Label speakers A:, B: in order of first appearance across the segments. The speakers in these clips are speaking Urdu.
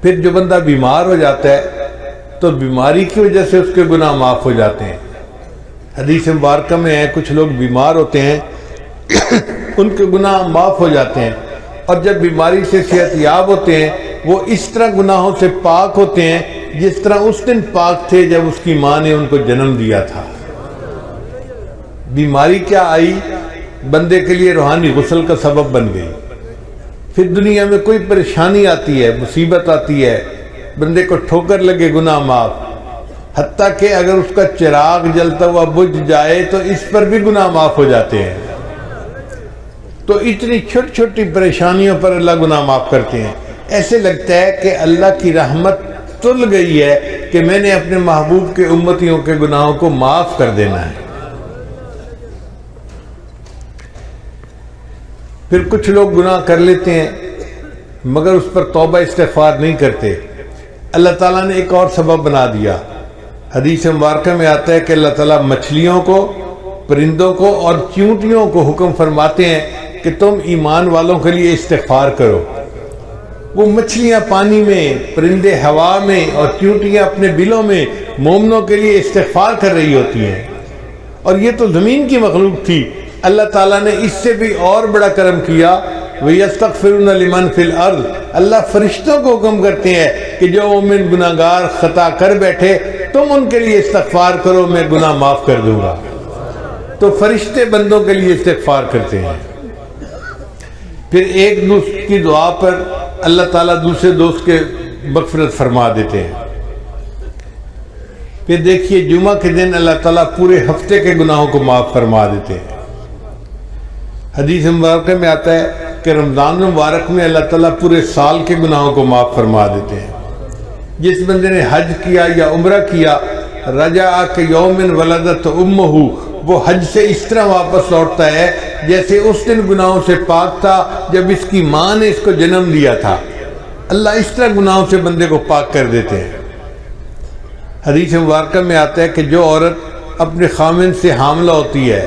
A: پھر جو بندہ بیمار ہو جاتا ہے تو بیماری کی وجہ سے اس کے گناہ معاف ہو جاتے ہیں۔ حدیث مبارکہ میں ہے کچھ لوگ بیمار ہوتے ہیں ان کے گناہ معاف ہو جاتے ہیں، اور جب بیماری سے صحت یاب ہوتے ہیں وہ اس طرح گناہوں سے پاک ہوتے ہیں جس طرح اس دن پاک تھے جب اس کی ماں نے ان کو جنم دیا تھا۔ بیماری کیا آئی؟ بندے کے لیے روحانی غسل کا سبب بن گئی۔ پھر دنیا میں کوئی پریشانی آتی ہے، مصیبت آتی ہے، بندے کو ٹھوکر لگے، گناہ معاف، حتیٰ کہ اگر اس کا چراغ جلتا ہوا بجھ جائے تو اس پر بھی گناہ معاف ہو جاتے ہیں۔ تو اتنی چھوٹی چھوٹی پریشانیوں پر اللہ گناہ معاف کرتے ہیں۔ ایسے لگتا ہے کہ اللہ کی رحمت تل گئی ہے کہ میں نے اپنے محبوب کے امتیوں کے گناہوں کو معاف کر دینا ہے۔ پھر کچھ لوگ گناہ کر لیتے ہیں مگر اس پر توبہ استغفار نہیں کرتے۔ اللہ تعالیٰ نے ایک اور سبب بنا دیا۔ حدیث مبارکہ میں آتا ہے کہ اللہ تعالیٰ مچھلیوں کو، پرندوں کو اور چیونٹیوں کو حکم فرماتے ہیں کہ تم ایمان والوں کے لیے استغفار کرو۔ وہ مچھلیاں پانی میں، پرندے ہوا میں اور چیونٹیاں اپنے بلوں میں مومنوں کے لیے استغفار کر رہی ہوتی ہیں، اور یہ تو زمین کی مخلوق تھی۔ اللہ تعالیٰ نے اس سے بھی اور بڑا کرم کیا، وَيَسْتَغْفِرُونَ لِمَنْ فِي الْأَرْضِ، اللہ فرشتوں کو حکم کرتے ہیں کہ جو مومن گناہگار خطا کر بیٹھے تم ان کے لیے استغفار کرو، میں گناہ معاف کر دوں گا۔ تو فرشتے بندوں کے لیے استغفار کرتے ہیں۔ پھر ایک دوست کی دعا پر اللہ تعالیٰ دوسرے دوست کے مغفرت فرما دیتے ہیں۔ پھر دیکھیے جمعہ کے دن اللہ تعالیٰ پورے ہفتے کے گناہوں کو معاف فرما دیتے ہیں۔ حدیث مبارکہ میں آتا ہے کہ رمضان مبارک میں اللہ تعالیٰ پورے سال کے گناہوں کو معاف فرما دیتے ہیں۔ جس بندے نے حج کیا یا عمرہ کیا، رجع کہ یوم ولدت امہ، وہ حج سے اس طرح واپس لوٹتا ہے جیسے اس دن گناہوں سے پاک تھا جب اس کی ماں نے اس کو جنم دیا تھا۔ اللہ اس طرح گناہوں سے بندے کو پاک کر دیتے ہیں۔ حدیث مبارکہ میں آتا ہے کہ جو عورت اپنے خامن سے حاملہ ہوتی ہے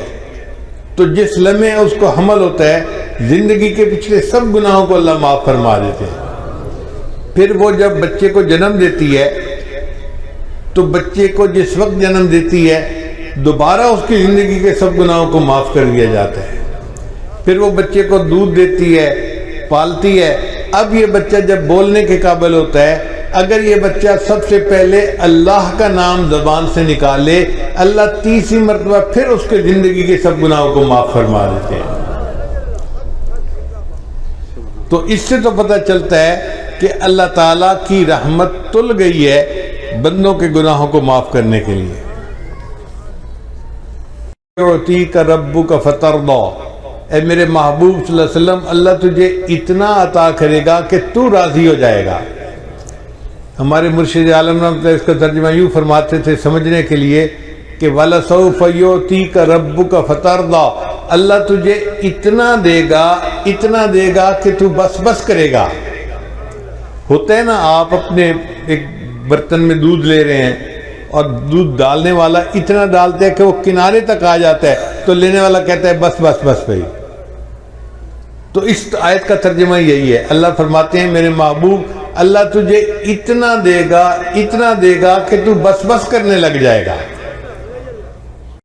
A: تو جس لمحے اس کو حمل ہوتا ہے زندگی کے پچھلے سب گناہوں کو اللہ معاف فرما دیتے ہیں۔ پھر وہ جب بچے کو جنم دیتی ہے تو بچے کو جس وقت جنم دیتی ہے دوبارہ اس کی زندگی کے سب گناہوں کو معاف کر دیا جاتا ہے۔ پھر وہ بچے کو دودھ دیتی ہے، پالتی ہے۔ اب یہ بچہ جب بولنے کے قابل ہوتا ہے، اگر یہ بچہ سب سے پہلے اللہ کا نام زبان سے نکالے، اللہ تیسری مرتبہ پھر اس کے زندگی کے سب گناہوں کو معاف فرما دیتے ہیں۔ تو اس سے تو پتہ چلتا ہے کہ اللہ تعالیٰ کی رحمت تل گئی ہے بندوں کے گناہوں کو معاف کرنے کے لیے۔ یعطیک ربک فترضی، اے میرے محبوب صلی اللہ علیہ وسلم، اللہ تجھے اتنا عطا کرے گا کہ تو راضی ہو جائے گا۔ ہمارے مرشد عالم رحمۃ اللہ اس کا ترجمہ یوں فرماتے تھے سمجھنے کے لیے کہ وَلَسَوْفَ يُعْطِيكَ رَبُّكَ فَتَرْضَىٰ، اللہ تجھے اتنا دے گا کہ تو بس بس کرے گا۔ ہوتا ہے نا، آپ اپنے ایک برتن میں دودھ لے رہے ہیں اور دودھ ڈالنے والا اتنا ڈالتا ہے کہ وہ کنارے تک آ جاتا ہے تو لینے والا کہتا ہے بس بس بس بھائی۔ تو اس آیت کا ترجمہ یہی ہے، اللہ فرماتے ہیں میرے محبوب اللہ تجھے اتنا دے گا کہ تو بس بس کرنے لگ جائے گا۔